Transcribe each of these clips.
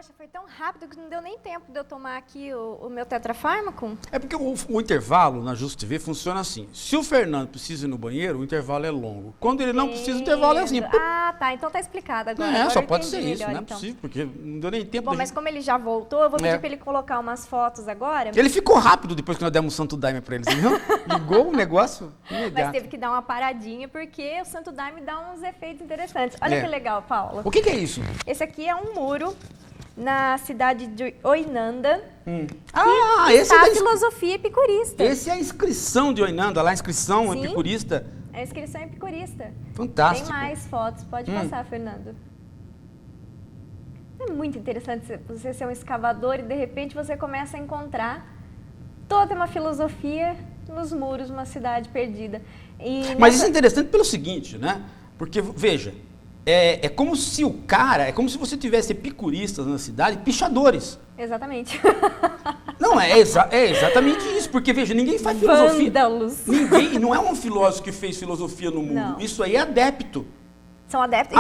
Poxa, foi tão rápido que não deu nem tempo de eu tomar aqui o meu tetrafármaco. É porque o intervalo na Just TV funciona assim. Se o Fernando precisa ir no banheiro, o intervalo é longo. Quando ele não precisa, o intervalo é assim. Ah, tá. Então tá explicado agora. Agora só eu pode entendi ser isso, melhor, não é então. possível, porque não deu nem tempo. Bom, mas como ele já voltou, eu vou pedir pra ele colocar umas fotos agora. Ele ficou rápido depois que nós demos o Santo Daime pra ele, entendeu? Ligou o negócio imediato. Mas teve que dar uma paradinha, porque o Santo Daime dá uns efeitos interessantes. Olha que legal, Paula. O que é isso? Esse aqui é um muro na cidade de Oinanda. Esse é da a filosofia epicurista. Esse é a inscrição de Oinanda, lá a inscrição epicurista. É a inscrição epicurista. Fantástico. Tem mais fotos, pode passar, Fernando. É muito interessante você ser um escavador e de repente você começa a encontrar toda uma filosofia nos muros de uma cidade perdida. Mas isso é interessante pelo seguinte, né? Porque, veja, é como se é como se você tivesse epicuristas na cidade, pichadores. Exatamente. Não, é exatamente isso, porque, veja, ninguém faz filosofia. Vândalos. Não é um filósofo que fez filosofia no mundo. Não. Isso aí é adepto. São adeptos.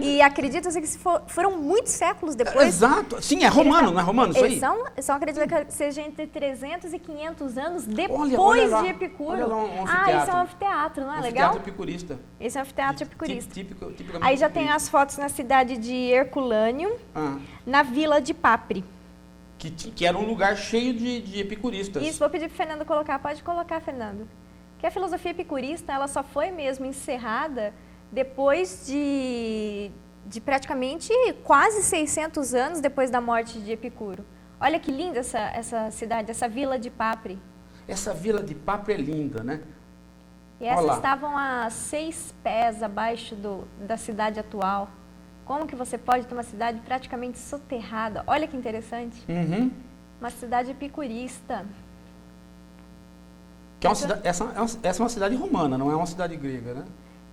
E acredita-se que foram muitos séculos depois. Exato. Sim, é romano, não é romano isso aí? São acredita que seja entre 300 e 500 anos depois olha de Epicuro. Olha lá um anfiteatro. Isso é um anfiteatro, não é legal? Anfiteatro epicurista. Esse é um anfiteatro epicurista. Tipicamente Aí já tem as fotos na cidade de Herculâneo, na vila de Papri. Que era um lugar cheio de epicuristas. Isso, vou pedir para o Fernando colocar. Pode colocar, Fernando. Que a filosofia epicurista, ela só foi mesmo encerrada depois de praticamente quase 600 anos depois da morte de Epicuro. Olha que linda essa cidade, essa vila de Papri. Essa vila de Papri é linda, né? E essas estavam a 6 pés abaixo da cidade atual. Como que você pode ter uma cidade praticamente soterrada? Olha que interessante. Uma cidade epicurista. Essa é uma cidade romana, não é uma cidade grega, né?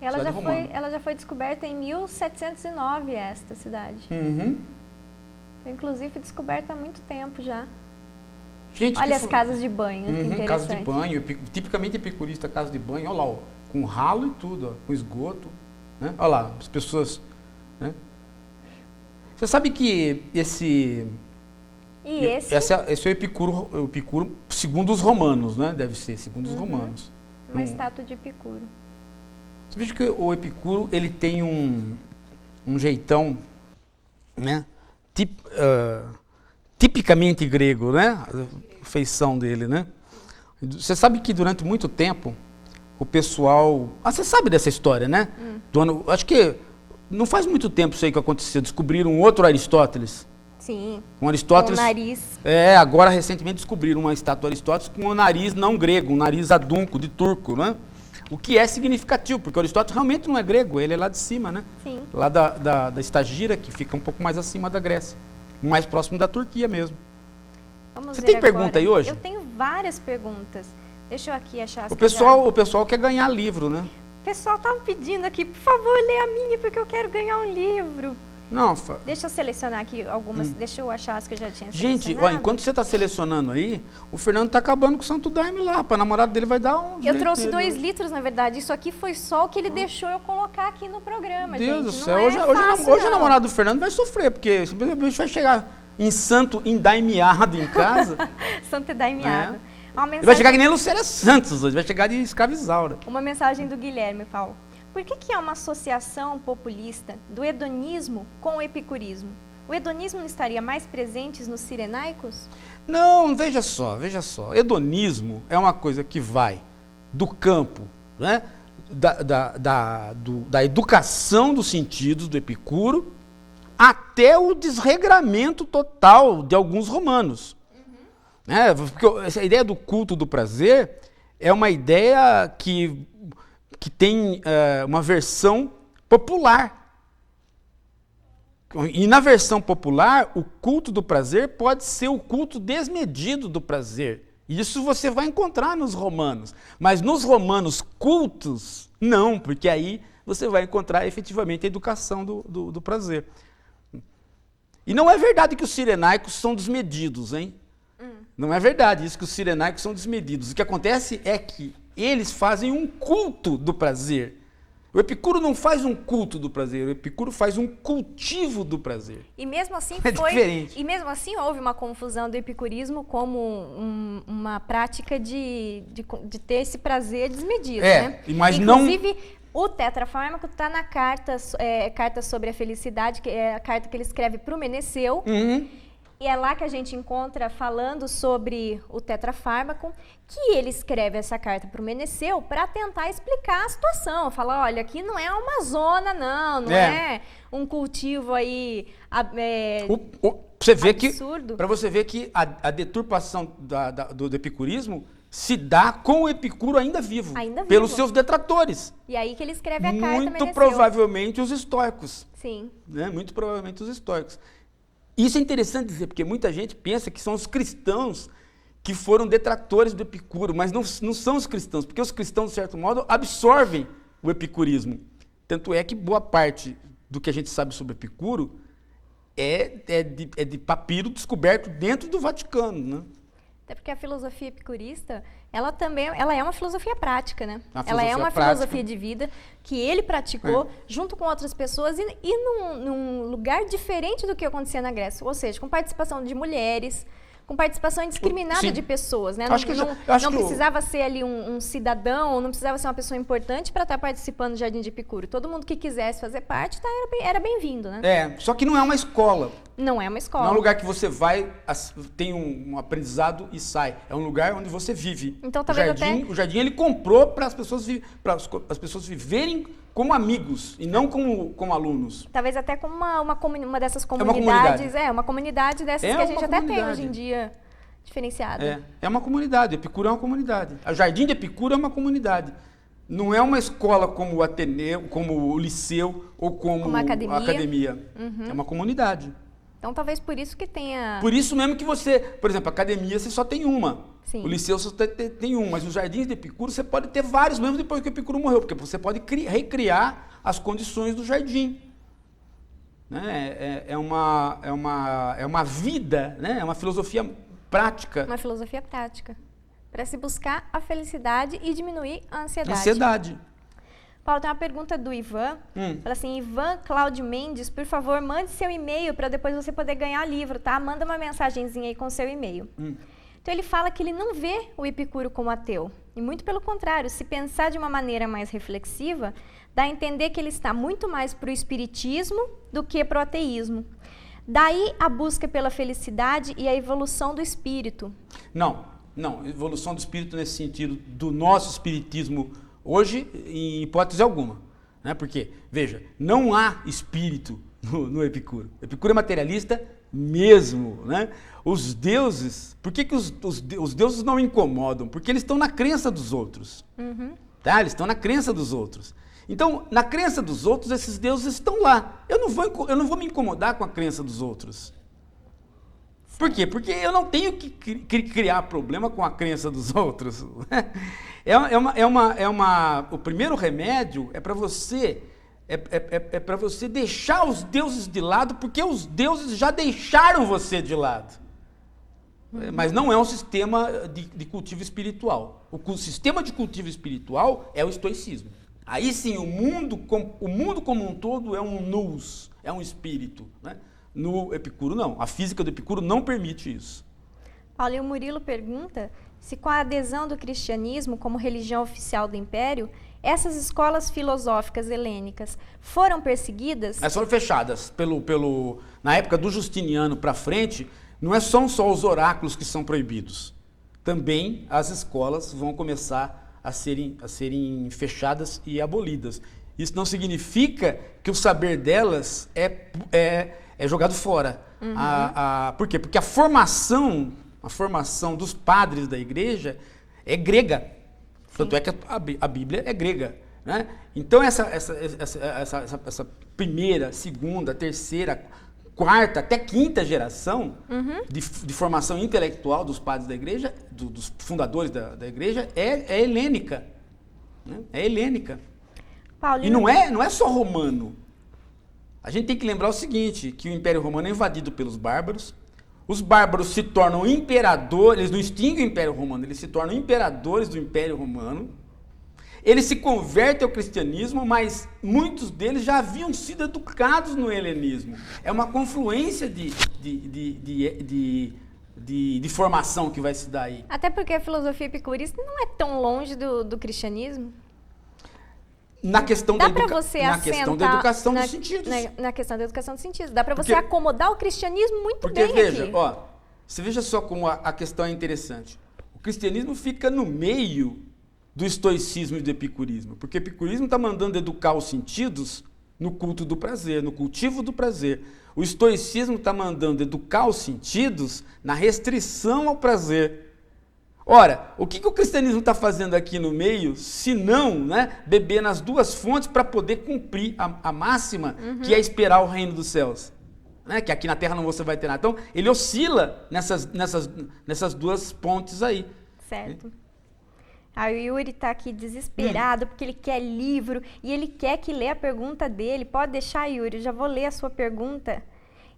Ela já foi descoberta em 1709, esta cidade. Foi, inclusive, descoberta há muito tempo já. Gente, olha as casas de banho, que interessante. Casa de banho, tipicamente epicurista, casa de banho, olha lá, com ralo e tudo, com esgoto. Né? Olha lá, as pessoas... Né? Você sabe que esse é o Epicuro, segundo os romanos, né? Deve ser, segundo os romanos. Uma estátua de Epicuro. Você veja que o Epicuro, ele tem um jeitão, né? Tipicamente grego, né? A feição dele, né? Você sabe que durante muito tempo, o pessoal... você sabe dessa história, né? Acho que não faz muito tempo isso aí que aconteceu. Descobriram um outro Aristóteles. Sim, um Aristóteles, com o nariz. Agora recentemente descobriram uma estátua de Aristóteles com um nariz não grego, um nariz adunco, de turco, né? O que é significativo, porque o Aristóteles realmente não é grego, ele é lá de cima, né? Sim. Lá da Estagira, que fica um pouco mais acima da Grécia. Mais próximo da Turquia mesmo. Vamos Você ver tem agora. pergunta aí hoje? Eu tenho várias perguntas. Deixa eu aqui achar as O pessoal quer ganhar livro, né? O pessoal tá pedindo aqui, por favor, lê a minha, porque eu quero ganhar um livro. Não, deixa eu selecionar aqui algumas, deixa eu achar as que eu já tinha Gente, selecionado. enquanto você está selecionando aí, o Fernando está acabando com o Santo Daime lá, para a namorada dele vai dar um... Eu trouxe 2 litros, na verdade, isso aqui foi só o que ele deixou eu colocar aqui no programa, Deus gente. do céu, Hoje a namorada do Fernando vai sofrer, porque simplesmente vai chegar em santo endaimeado em casa. Santo endaimeado. Ele vai chegar que nem Lucélia Santos hoje, vai chegar de escravizaura. Uma mensagem do Guilherme, Paulo. Por que há uma associação populista do hedonismo com o epicurismo? O hedonismo não estaria mais presente nos cirenaicos? Não, veja só. Hedonismo é uma coisa que vai do campo, né, da educação dos sentidos do Epicuro até o desregramento total de alguns romanos. Porque essa ideia do culto do prazer é uma ideia que tem uma versão popular. E na versão popular, o culto do prazer pode ser o culto desmedido do prazer. Isso você vai encontrar nos romanos. Mas nos romanos cultos, não, porque aí você vai encontrar efetivamente a educação do prazer. E não é verdade que os cirenaicos são desmedidos, hein? Não é verdade isso que os cirenaicos são desmedidos. O que acontece é que eles fazem um culto do prazer. O Epicuro não faz um culto do prazer, o Epicuro faz um cultivo do prazer. E mesmo assim diferente. E mesmo assim houve uma confusão do epicurismo como uma prática de ter esse prazer desmedido, né? Mas inclusive, o tetrafármaco está na carta sobre a felicidade, que é a carta que ele escreve para o Meneceu. E é lá que a gente encontra falando sobre o tetrafármaco, que ele escreve essa carta para o Meneceu para tentar explicar a situação. Falar, olha, aqui não é uma zona, não é um cultivo aí absurdo. Para você ver que a deturpação do epicurismo se dá com o Epicuro ainda vivo, pelos seus detratores. E aí que ele escreve a carta Muito Meneceu. provavelmente os estoicos. Sim. Né? Muito provavelmente os estoicos. Isso é interessante dizer, porque muita gente pensa que são os cristãos que foram detratores do Epicuro, mas não são os cristãos, porque os cristãos, de certo modo, absorvem o epicurismo. Tanto é que boa parte do que a gente sabe sobre Epicuro é de papiro descoberto dentro do Vaticano, né? Até porque a filosofia epicurista, ela é uma filosofia prática, né? Ela é uma filosofia de vida que ele praticou junto com outras pessoas e num lugar diferente do que acontecia na Grécia. Ou seja, com participação de mulheres, com participação indiscriminada de pessoas, né? Não precisava ser ali um cidadão, não precisava ser uma pessoa importante para estar participando do Jardim de Epicuro. Todo mundo que quisesse fazer parte era bem-vindo, né? Só que não é uma escola. Não é uma escola. Não é um lugar que você vai, tem um aprendizado e sai. É um lugar onde você vive. Então, talvez o jardim ele comprou para as pessoas viverem como amigos e não como alunos. Talvez até como uma dessas comunidades. Uma comunidade dessas que a gente até tem hoje em dia, diferenciada. É uma comunidade. Epicuro é uma comunidade. O Jardim de Epicuro é uma comunidade. Não é uma escola como o Ateneu, como o Liceu ou como a academia. É uma comunidade. Então, talvez por isso que tenha... Por isso mesmo que você... Por exemplo, a academia você só tem uma. Sim. O Liceu só tem um. Mas os Jardins de Epicuro você pode ter vários, mesmo depois que o Epicuro morreu. Porque você pode recriar as condições do jardim. Né? É uma vida, né? É uma filosofia prática. Uma filosofia prática. Para se buscar a felicidade e diminuir a ansiedade. Ansiedade. Paulo, tem uma pergunta do Ivan. Fala assim, Ivan Cláudio Mendes, por favor, mande seu e-mail para depois você poder ganhar livro, tá? Manda uma mensagenzinha aí com seu e-mail. Então ele fala que ele não vê o Epicuro como ateu. E muito pelo contrário, se pensar de uma maneira mais reflexiva, dá a entender que ele está muito mais para o espiritismo do que para o ateísmo. Daí a busca pela felicidade e a evolução do espírito. Não, evolução do espírito nesse sentido do nosso espiritismo hoje, em hipótese alguma. Né? Porque, veja, não há espírito no Epicuro. O Epicuro é materialista mesmo. Né? Os deuses, por que os deuses não incomodam? Porque eles estão na crença dos outros. Tá? Eles estão na crença dos outros. Então, na crença dos outros, esses deuses estão lá. Eu não vou me incomodar com a crença dos outros. Por quê? Porque eu não tenho que criar problema com a crença dos outros. O primeiro remédio é para você deixar os deuses de lado, porque os deuses já deixaram você de lado. Mas não é um sistema de cultivo espiritual. O sistema de cultivo espiritual é o estoicismo. Aí sim, o mundo como um todo é um nous, é um espírito, né? No Epicuro, não. A física do Epicuro não permite isso. Paulo, e o Murilo pergunta se com a adesão do cristianismo como religião oficial do Império, essas escolas filosóficas helênicas foram perseguidas? Elas foram fechadas. Na época do Justiniano para frente, não são só os oráculos que são proibidos. Também as escolas vão começar a serem fechadas e abolidas. Isso não significa que o saber delas é jogado fora. Por quê? Porque a formação dos padres da igreja é grega. Tanto é que a Bíblia é grega. Né? Então essa primeira, segunda, terceira, quarta, até quinta geração de formação intelectual dos padres da igreja, dos fundadores da igreja, é helênica. Né? É helênica. Paulo, e não é só romano. A gente tem que lembrar o seguinte, que o Império Romano é invadido pelos bárbaros, os bárbaros se tornam imperadores, eles não extinguem o Império Romano, eles se tornam imperadores do Império Romano, Eles se convertem ao cristianismo, mas muitos deles já haviam sido educados no helenismo. É uma confluência de formação que vai se dar aí. Até porque a filosofia epicurista não é tão longe do cristianismo. Na questão, Dá da, pra você na questão da educação dos sentidos. Na questão da educação dos sentidos. Dá para você acomodar o cristianismo muito porque bem veja, aqui. ó, você veja só como a questão é interessante. O cristianismo fica no meio do estoicismo e do epicurismo, porque o epicurismo está mandando educar os sentidos no culto do prazer, no cultivo do prazer. O estoicismo está mandando educar os sentidos na restrição ao prazer. Ora, o que o cristianismo está fazendo aqui no meio, se não, né, beber nas duas fontes para poder cumprir a máxima, que é esperar o reino dos céus? Né, que aqui na terra não você vai ter nada. Então, ele oscila nessas duas pontes aí. Certo. Aí o Yuri está aqui desesperado porque ele quer livro e ele quer que lê a pergunta dele. Pode deixar, Yuri, já vou ler a sua pergunta.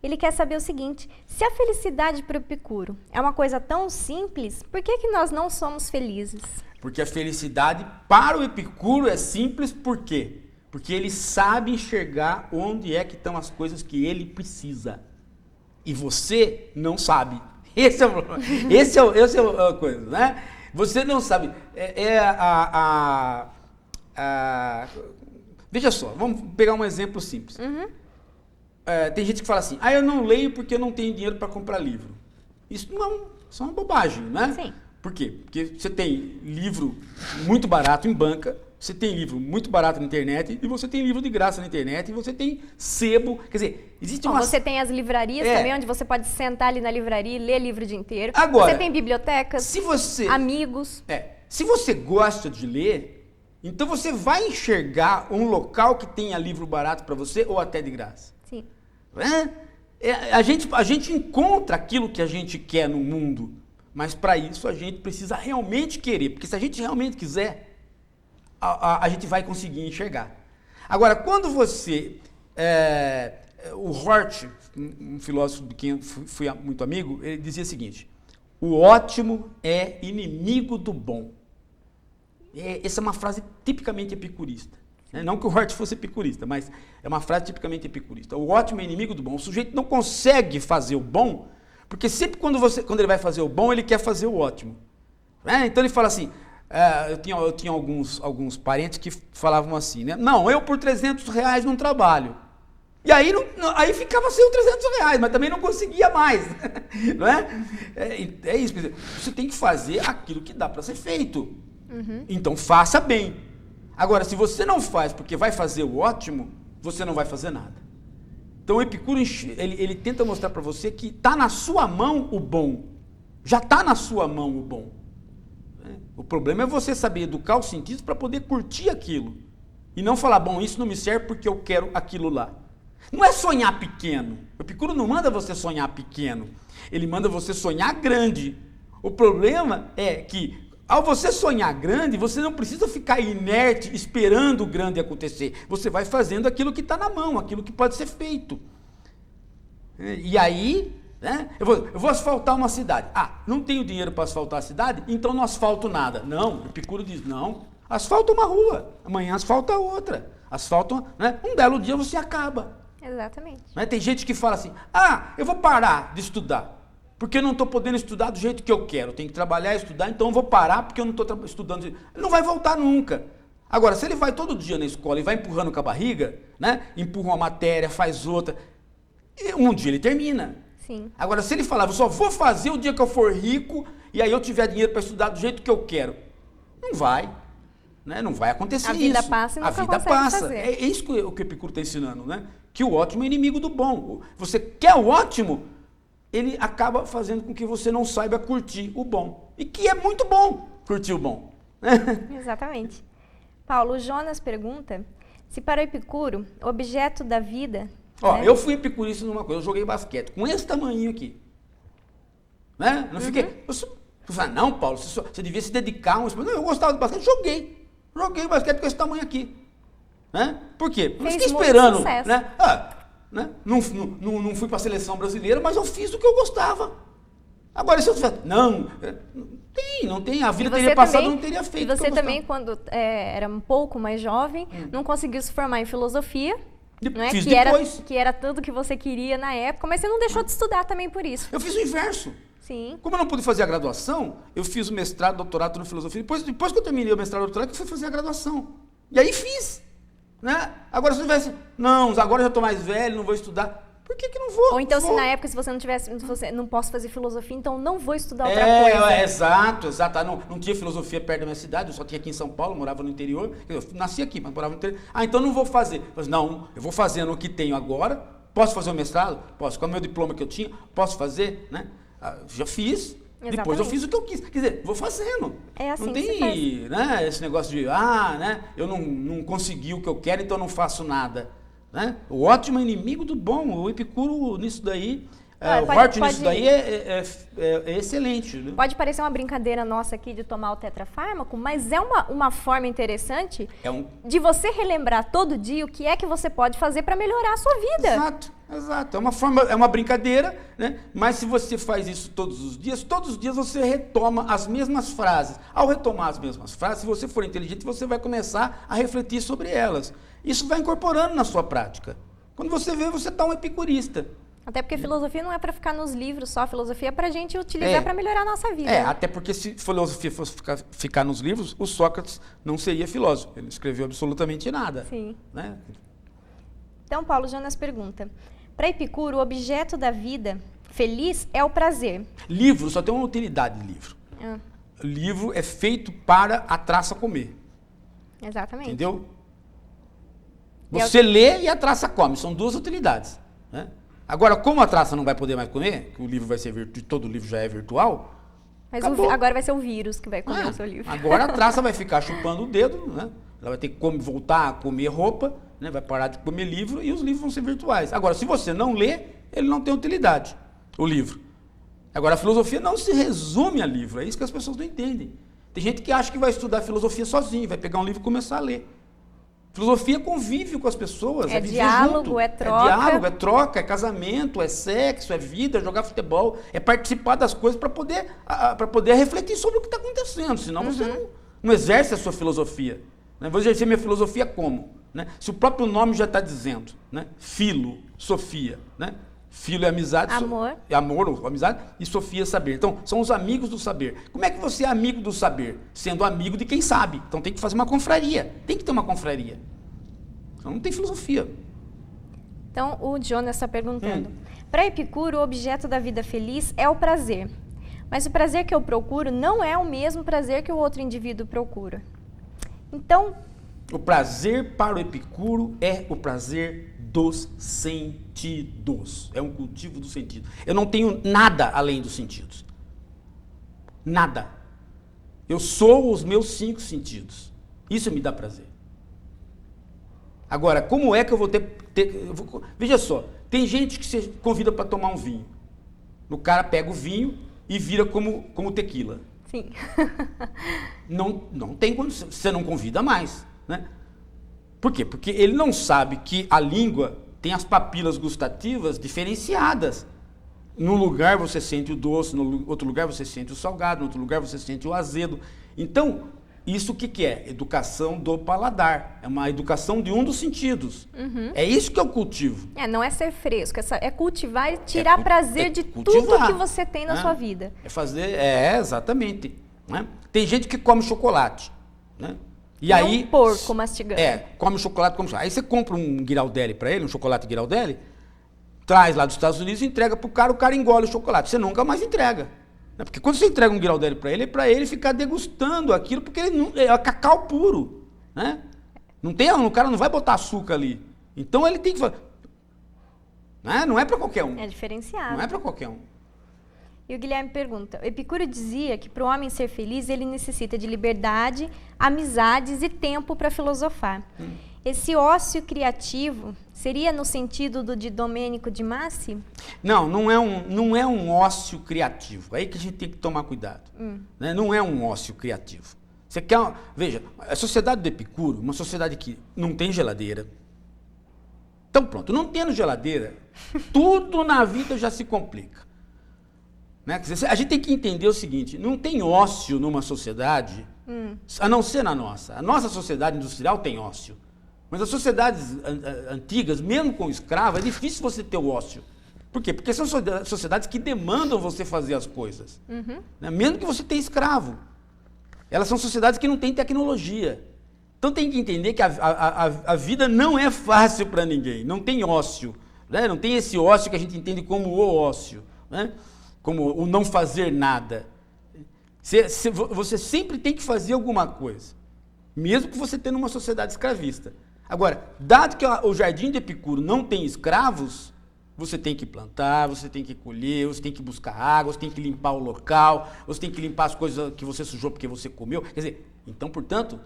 Ele quer saber o seguinte: se a felicidade para o Epicuro é uma coisa tão simples, por que nós não somos felizes? Porque a felicidade para o Epicuro é simples, por quê? Porque ele sabe enxergar onde é que estão as coisas que ele precisa. E você não sabe. Esse é a coisa, né? Você não sabe. Veja só, vamos pegar um exemplo simples. Tem gente que fala assim, eu não leio porque eu não tenho dinheiro para comprar livro. Isso é uma bobagem, né? Sim. Por quê? Porque você tem livro muito barato em banca, você tem livro muito barato na internet, e você tem livro de graça na internet, e você tem sebo. Quer dizer, existe uma... Você tem as livrarias também, onde você pode sentar ali na livraria e ler livro o dia inteiro. Agora, você tem bibliotecas, amigos. Se você gosta de ler, então você vai enxergar um local que tenha livro barato para você, ou até de graça. Sim. A gente encontra aquilo que a gente quer no mundo, mas para isso a gente precisa realmente querer, porque se a gente realmente quiser, a gente vai conseguir enxergar. Agora, quando você... o Hort, um filósofo de quem eu fui muito amigo, ele dizia o seguinte: o ótimo é inimigo do bom. Essa é uma frase tipicamente epicurista. Não que o Hort fosse epicurista, mas é uma frase tipicamente epicurista. O ótimo é inimigo do bom. O sujeito não consegue fazer o bom, porque sempre quando ele vai fazer o bom, ele quer fazer o ótimo. Então ele fala assim, eu tinha alguns parentes que falavam assim, né? Não, eu por R$300 não trabalho. E aí, aí ficava sem os R$300, mas também não conseguia mais. Não é? É isso. Você tem que fazer aquilo que dá para ser feito. Então faça bem. Agora, se você não faz porque vai fazer o ótimo, você não vai fazer nada. Então o Epicuro, ele tenta mostrar para você que está na sua mão o bom. Já está na sua mão o bom. O problema é você saber educar os sentidos para poder curtir aquilo. E não falar, bom, isso não me serve porque eu quero aquilo lá. Não é sonhar pequeno. O Epicuro não manda você sonhar pequeno. Ele manda você sonhar grande. O problema é que, ao você sonhar grande, você não precisa ficar inerte esperando o grande acontecer. Você vai fazendo aquilo que está na mão, aquilo que pode ser feito. E aí, né, eu vou asfaltar uma cidade. Não tenho dinheiro para asfaltar a cidade, então não asfalto nada. Não, o Epicuro diz, não, asfalta uma rua, amanhã asfalta outra. Asfalta, né, um belo dia você acaba. Exatamente. Né, tem gente que fala assim, eu vou parar de estudar. Porque eu não estou podendo estudar do jeito que eu quero. Eu tenho que trabalhar e estudar, então eu vou parar porque eu não estou estudando. Ele não vai voltar nunca. Agora, se ele vai todo dia na escola e vai empurrando com a barriga, né? Empurra uma matéria, faz outra, um dia ele termina. Sim. Agora, se ele falar, eu só vou fazer o dia que eu for rico e aí eu tiver dinheiro para estudar do jeito que eu quero, não vai. Né? Não vai acontecer isso. A vida passa e nunca consegue fazer. É isso que o Epicuro está ensinando, né? Que o ótimo é inimigo do bom. Você quer o ótimo, ele acaba fazendo com que você não saiba curtir o bom. E que é muito bom curtir o bom. Exatamente. Paulo, o Jonas pergunta se para o Epicuro, o objeto da vida... Eu fui epicurista numa coisa, eu joguei basquete com esse tamanhinho aqui. Né? Não fiquei... Eu falei, não, Paulo, você devia se dedicar a um esporte. Não, eu gostava de basquete, joguei basquete com esse tamanho aqui. Né? Por quê? Eu fiquei esperando. Né? Não fui para a seleção brasileira, mas eu fiz o que eu gostava. Agora, se eu tivesse... Não tem. A vida teria passado, eu não teria feito. E você também, quando era um pouco mais jovem, não conseguiu se formar em filosofia, né? Fiz depois. Que era tudo que você queria na época, mas você não deixou de estudar também por isso. Eu fiz o inverso. Sim. Como eu não pude fazer a graduação, eu fiz o mestrado, doutorado na filosofia. Depois que eu terminei o mestrado e o doutorado, eu fui fazer a graduação. E aí fiz. Né? Agora, se eu tivesse... Não, agora eu já estou mais velho, não vou estudar. Por que não vou? Ou então, se na época, se você não tivesse... não posso fazer filosofia, então não vou estudar outra coisa. Exato. Não tinha filosofia perto da minha cidade, eu só tinha aqui em São Paulo, morava no interior. Eu nasci aqui, mas morava no interior. Então não vou fazer. Mas não, eu vou fazendo o que tenho agora. Posso fazer o mestrado? Posso. Com o meu diploma que eu tinha, posso fazer, né? Já fiz. Exatamente. Depois eu fiz o que eu quis. Quer dizer, vou fazendo. É assim não que tem, se faz. Né, esse negócio de, né, eu não consegui o que eu quero, então eu não faço nada. Né? O ótimo é inimigo do bom. O Epicuro nisso daí, o Hort nisso daí é excelente. Né? Pode parecer uma brincadeira nossa aqui de tomar o tetrafármaco, mas é uma forma interessante de você relembrar todo dia o que é que você pode fazer para melhorar a sua vida. Exato. É uma brincadeira, né? Mas se você faz isso todos os dias você retoma as mesmas frases. Ao retomar as mesmas frases, se você for inteligente, você vai começar a refletir sobre elas. Isso vai incorporando na sua prática. Quando você vê, você está um epicurista. Até porque filosofia não é para ficar nos livros só, filosofia é para a gente utilizar para melhorar a nossa vida. Até porque se filosofia fosse ficar nos livros, o Sócrates não seria filósofo. Ele não escreveu absolutamente nada. Sim. Né? Então, Paulo Jonas pergunta, para Epicuro, o objeto da vida feliz é o prazer. Livro, só tem uma utilidade de livro. Livro é feito para a traça comer. Exatamente. Entendeu? Você lê e a traça come, são duas utilidades. Né? Agora, como a traça não vai poder mais comer, que o livro vai ser todo livro já é virtual, mas agora vai ser o vírus que vai comer o seu livro. Agora a traça vai ficar chupando o dedo, né? Ela vai ter que voltar a comer roupa, né? Vai parar de comer livro e os livros vão ser virtuais. Agora, se você não lê, ele não tem utilidade, o livro. Agora, a filosofia não se resume a livro, é isso que as pessoas não entendem. Tem gente que acha que vai estudar filosofia sozinho, vai pegar um livro e começar a ler. Filosofia convive com as pessoas, é viver diálogo, junto. é troca. É diálogo, é troca, é casamento, é sexo, é vida, é jogar futebol, é participar das coisas para poder refletir sobre o que está acontecendo, senão você não exerce a sua filosofia. Né? Vou exercer minha filosofia como? Né? Se o próprio nome já está dizendo, né? Filo, Sofia, né? Filo é amizade, amor ou amizade, e Sofia é saber. Então, são os amigos do saber. Como é que você é amigo do saber? Sendo amigo de quem sabe. Então, tem que fazer uma confraria. Tem que ter uma confraria. Então, não tem filosofia. Então, o Jonas está perguntando. Para Epicuro, o objeto da vida feliz é o prazer. Mas o prazer que eu procuro não é o mesmo prazer que o outro indivíduo procura. Então... O prazer para o Epicuro é o prazer dos sentidos. É um cultivo do sentido. Eu não tenho nada além dos sentidos. Nada. Eu sou os meus 5 sentidos. Isso me dá prazer. Agora, como é que eu vou veja só, tem gente que você convida para tomar um vinho. O cara pega o vinho e vira como tequila. Sim. Não tem quando você não convida mais. Né? Por quê? Porque ele não sabe que a língua tem as papilas gustativas diferenciadas. Num lugar você sente o doce, no outro lugar você sente o salgado, no outro lugar você sente o azedo. Então, isso o que é? Educação do paladar. É uma educação de um dos sentidos. É isso que eu cultivo. Não é ser fresco, é cultivar e tirar prazer de tudo que você tem na sua vida. Exatamente. Né? Tem gente que come chocolate. Né? E não aí, porco mastigando. Come chocolate, come chocolate. Aí você compra um Ghirardelli para ele, um chocolate Ghirardelli, traz lá dos Estados Unidos e entrega pro cara, o cara engole o chocolate. Você nunca mais entrega. Né? Porque quando você entrega um Ghirardelli para ele, é para ele ficar degustando aquilo, porque é cacau puro. Né? O cara não vai botar açúcar ali. Então ele tem que fazer. Né? Não é para qualquer um. É diferenciado. Não é para qualquer um. E o Guilherme pergunta, Epicuro dizia que para o homem ser feliz ele necessita de liberdade, amizades e tempo para filosofar. Esse ócio criativo seria no sentido do de Domênico de Massi? Não é um ócio criativo. É aí que a gente tem que tomar cuidado. Né? Não é um ócio criativo. Você quer veja, a sociedade do Epicuro, uma sociedade que não tem geladeira. Então pronto, não tendo geladeira, tudo na vida já se complica. Né? Quer dizer, a gente tem que entender o seguinte, não tem ócio numa sociedade, a não ser na nossa. A nossa sociedade industrial tem ócio. Mas as sociedades antigas, mesmo com escravo, é difícil você ter o ócio. Por quê? Porque são sociedades que demandam você fazer as coisas. Né? Mesmo que você tenha escravo. Elas são sociedades que não têm tecnologia. Então tem que entender que a vida não é fácil para ninguém. Não tem ócio. Né? Não tem esse ócio que a gente entende como o ócio. Né? Como o não fazer nada. Você sempre tem que fazer alguma coisa. Mesmo que você tenha uma sociedade escravista. Agora, dado que o jardim de Epicuro não tem escravos, você tem que plantar, você tem que colher, você tem que buscar água, você tem que limpar o local, você tem que limpar as coisas que você sujou porque você comeu. Quer dizer, então, portanto,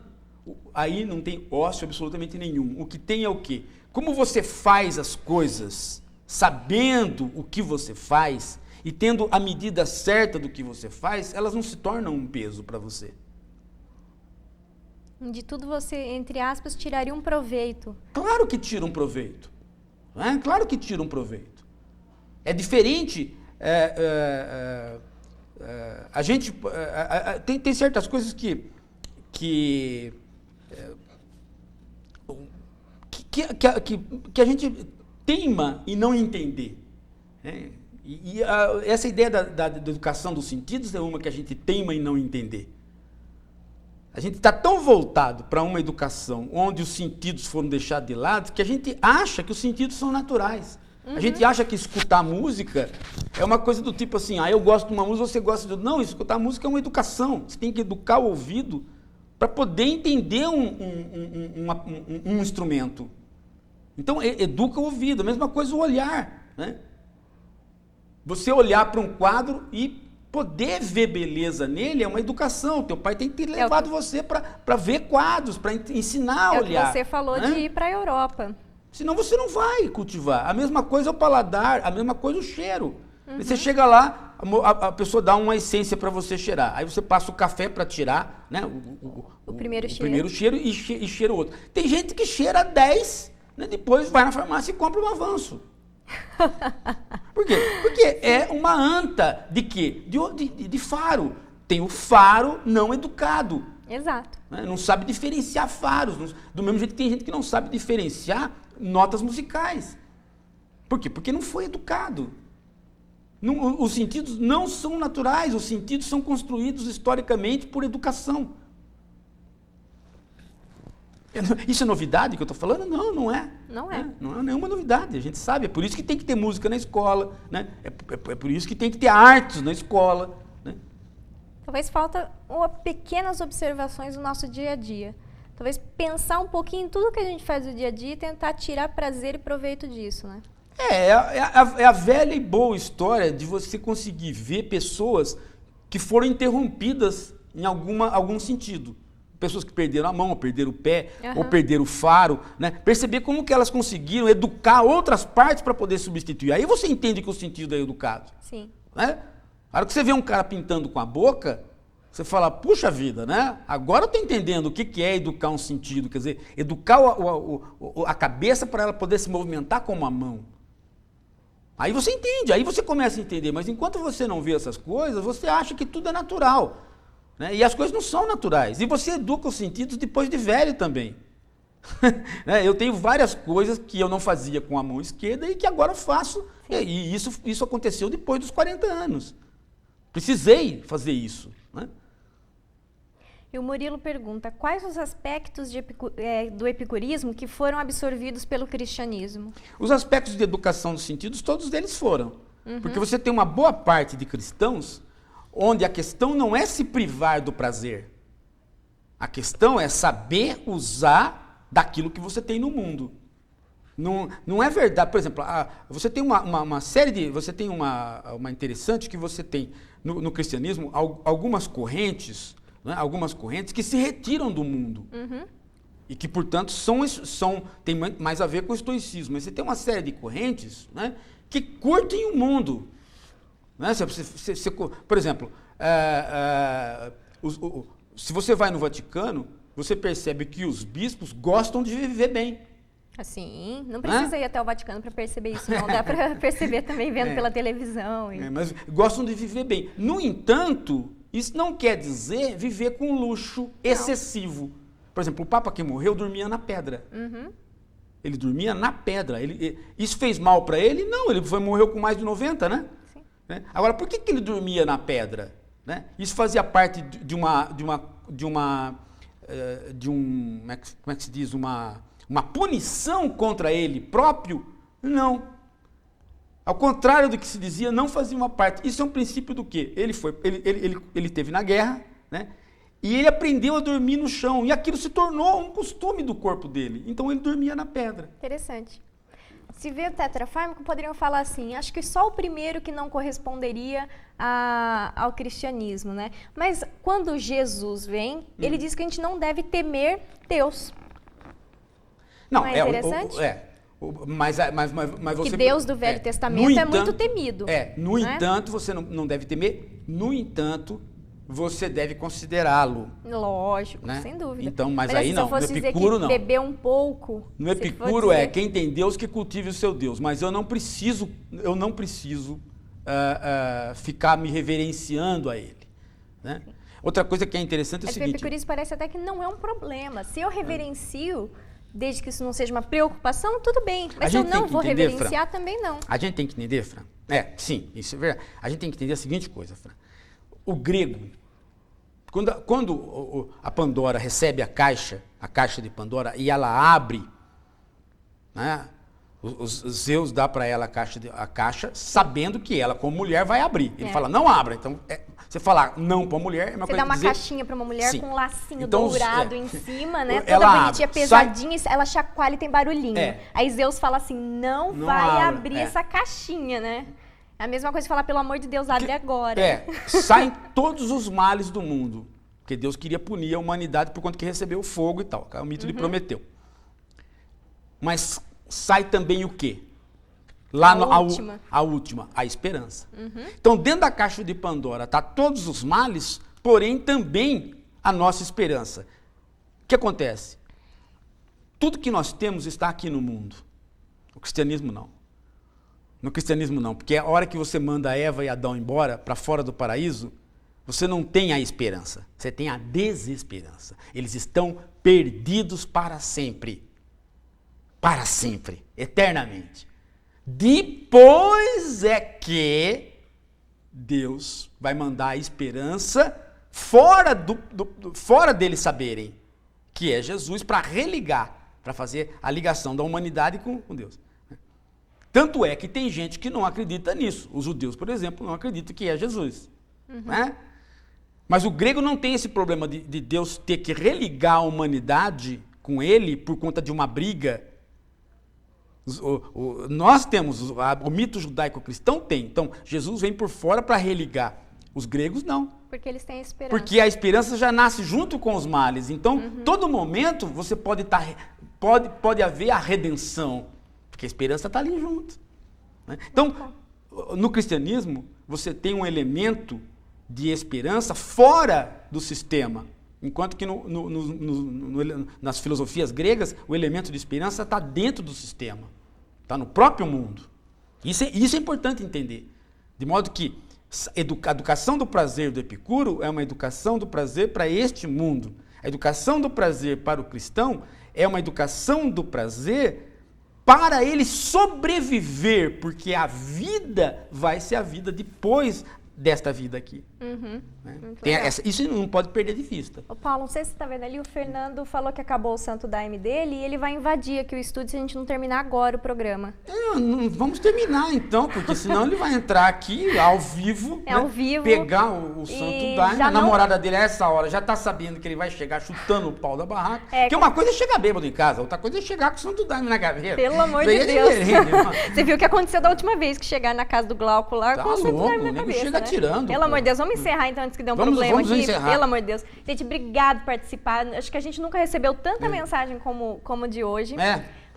aí não tem ócio absolutamente nenhum. O que tem é o quê? Como você faz as coisas sabendo o que você faz e tendo a medida certa do que você faz, elas não se tornam um peso para você. De tudo você, entre aspas, tiraria um proveito. Claro que tira um proveito. Né? Claro que tira um proveito. É diferente. A gente tem certas coisas que a gente teima em não entender. Né? Essa ideia da educação dos sentidos é uma que a gente teima em não entender. A gente está tão voltado para uma educação onde os sentidos foram deixados de lado que a gente acha que os sentidos são naturais. A gente acha que escutar música é uma coisa do tipo assim, eu gosto de uma música, você gosta de outra. Não, escutar música é uma educação. Você tem que educar o ouvido para poder entender um instrumento. Então, educa o ouvido. A mesma coisa o olhar. Né? Você olhar para um quadro e poder ver beleza nele é uma educação. Teu pai tem que ter levado você para ver quadros, para ensinar a olhar. É o que você falou, né? De ir para a Europa. Senão você não vai cultivar. A mesma coisa é o paladar, a mesma coisa é o cheiro. Você chega lá, a pessoa dá uma essência para você cheirar. Aí você passa o café para tirar, né, o primeiro cheiro e cheira o outro. Tem gente que cheira 10, né, depois vai na farmácia e compra um avanço. Por quê? Porque é uma anta de quê? De faro. Tem o faro não educado. Exato. Né? Não sabe diferenciar faros. Do mesmo jeito que tem gente que não sabe diferenciar notas musicais. Por quê? Porque não foi educado. Os sentidos não são naturais, os sentidos são construídos historicamente por educação. Isso é novidade que eu estou falando? Não, não é. Não é. Não é nenhuma novidade, a gente sabe. É por isso que tem que ter música na escola, né? É por isso que tem que ter artes na escola. Né? Talvez falta pequenas observações do nosso dia a dia. Talvez pensar um pouquinho em tudo que a gente faz no dia a dia e tentar tirar prazer e proveito disso, né? É a velha e boa história de você conseguir ver pessoas que foram interrompidas em algum sentido. Pessoas que perderam a mão, ou perderam o pé, ou perderam o faro, né? Perceber como que elas conseguiram educar outras partes para poder substituir. Aí você entende que o sentido é educado. Sim. Né? A hora que você vê um cara pintando com a boca, você fala, puxa vida, né? Agora eu estou entendendo o que é educar um sentido, quer dizer, educar a cabeça para ela poder se movimentar com uma mão. Aí você entende, aí você começa a entender, mas enquanto você não vê essas coisas, você acha que tudo é natural. Né? E as coisas não são naturais. E você educa os sentidos depois de velho também. Eu tenho várias coisas que eu não fazia com a mão esquerda e que agora faço. E isso aconteceu depois dos 40 anos. Precisei fazer isso. Né? E o Murilo pergunta, quais os aspectos do epicurismo que foram absorvidos pelo cristianismo? Os aspectos de educação dos sentidos, todos eles foram. Porque você tem uma boa parte de cristãos onde a questão não é se privar do prazer. A questão é saber usar daquilo que você tem no mundo. Não é verdade. Por exemplo, você tem uma série de... Você tem uma interessante que você tem no cristianismo algumas correntes, né, algumas correntes que se retiram do mundo. E que, portanto, tem mais a ver com o estoicismo. Mas você tem uma série de correntes, né, que curtem o mundo. Né? Por exemplo, se você vai no Vaticano, você percebe que os bispos gostam de viver bem. Assim, não precisa ir até o Vaticano para perceber isso, não. Dá para perceber também vendo pela televisão. Mas gostam de viver bem. No entanto, isso não quer dizer viver com luxo excessivo. Por exemplo, o Papa que morreu dormia na pedra. Ele dormia na pedra. Isso fez mal para ele? Não, ele morreu com mais de 90, né? Sim. Agora, por que ele dormia na pedra? Né? Isso fazia parte de uma como é que se diz, uma punição contra ele próprio? Não. Ao contrário do que se dizia, não fazia uma parte. Isso é um princípio do quê? Ele teve na guerra, né? E ele aprendeu a dormir no chão. E aquilo se tornou um costume do corpo dele. Então ele dormia na pedra. Interessante. Se vê o tetrafármaco, poderiam falar assim, acho que só o primeiro que não corresponderia ao cristianismo, né? Mas quando Jesus vem, ele diz que a gente não deve temer Deus. Não é interessante? Mas você... Que Deus do Velho Testamento é muito temido. No entanto, você não deve temer. No entanto, você deve considerá-lo. Lógico, né? Então, mas então, aí não, se eu fosse no Epicuro dizer que beber um pouco... No Epicuro quem tem Deus que cultive o seu Deus, mas eu não preciso ficar me reverenciando a ele. Né? Outra coisa que é interessante é o seguinte... O epicurismo parece até que não é um problema. Se eu reverencio, desde que isso não seja uma preocupação, tudo bem. Mas se eu não vou reverenciar, Fran, também não. A gente tem que entender, Fran. Sim, isso é verdade. A gente tem que entender a seguinte coisa, Fran. O grego, quando a Pandora recebe a caixa de Pandora, e ela abre, né, os Zeus dá para ela a caixa, sabendo que ela, como mulher, vai abrir. Ele fala, não abra. Então, você falar não para a mulher, é uma coisa. Você dá uma caixinha para uma mulher com um lacinho então, dourado em cima, né? Ela toda bonitinha, pesadinha, ela chacoalha e tem barulhinho. Aí Zeus fala assim, não vai abrir essa caixinha, né? É a mesma coisa que falar, pelo amor de Deus, abre agora. Saem todos os males do mundo. Porque Deus queria punir a humanidade por conta que recebeu o fogo e tal. É o mito de Prometeu. Mas sai também o quê? A última, a esperança. Então, dentro da caixa de Pandora está todos os males, porém também a nossa esperança. O que acontece? Tudo que nós temos está aqui no mundo. O cristianismo não. No cristianismo não, porque a hora que você manda Eva e Adão embora, para fora do paraíso, você não tem a esperança, você tem a desesperança. Eles estão perdidos para sempre. Para sempre, eternamente. Depois é que Deus vai mandar a esperança fora deles saberem que é Jesus, para religar, para fazer a ligação da humanidade com Deus. Tanto é que tem gente que não acredita nisso. Os judeus, por exemplo, não acreditam que é Jesus. Né? Mas o grego não tem esse problema de Deus ter que religar a humanidade com ele por conta de uma briga. Nós temos, o mito judaico-cristão tem. Então, Jesus vem por fora para religar. Os gregos não. Porque eles têm a esperança. Porque a esperança já nasce junto com os males. Então, todo momento você pode haver a redenção. Porque a esperança está ali junto. Né? Então, no cristianismo, você tem um elemento de esperança fora do sistema. Enquanto que nas filosofias gregas, o elemento de esperança está dentro do sistema. Está no próprio mundo. Isso é importante entender. De modo que a educação do prazer do Epicuro é uma educação do prazer para este mundo. A educação do prazer para o cristão é uma educação do prazer para ele sobreviver, porque a vida vai ser a vida depois desta vida aqui. Né? Isso não pode perder de vista. Ô Paulo, não sei se você está vendo ali, o Fernando falou que acabou o Santo Daime dele e ele vai invadir aqui o estúdio se a gente não terminar agora o programa. Vamos terminar então, porque senão ele vai entrar aqui ao vivo, ao vivo, pegar o Santo Daime. A namorada dele a essa hora já está sabendo que ele vai chegar chutando o pau da barraca. Porque uma coisa é chegar bêbado em casa, outra coisa é chegar com o Santo Daime na gaveta. Pelo amor de Deus. Você viu o que aconteceu da última vez que chegaram na casa do Glauco lá com o Santo Daime na cabeça, chega tirando. Pelo amor de Deus, vamos encerrar então antes que dê um problema aqui. Pelo amor de Deus. Gente, obrigado por participar. Acho que a gente nunca recebeu tanta mensagem como de hoje.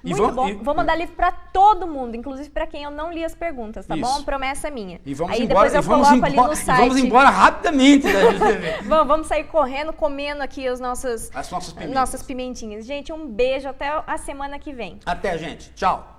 Muito bom. Vou mandar livro para todo mundo, inclusive para quem eu não li as perguntas, tá bom? Promessa minha. E vamos aí embora, depois eu coloco ali no site. Vamos embora rapidamente da RGV. Vamos sair correndo, comendo aqui as nossas pimentas. pimentinhas. Gente, um beijo, até a semana que vem. Até, gente. Tchau.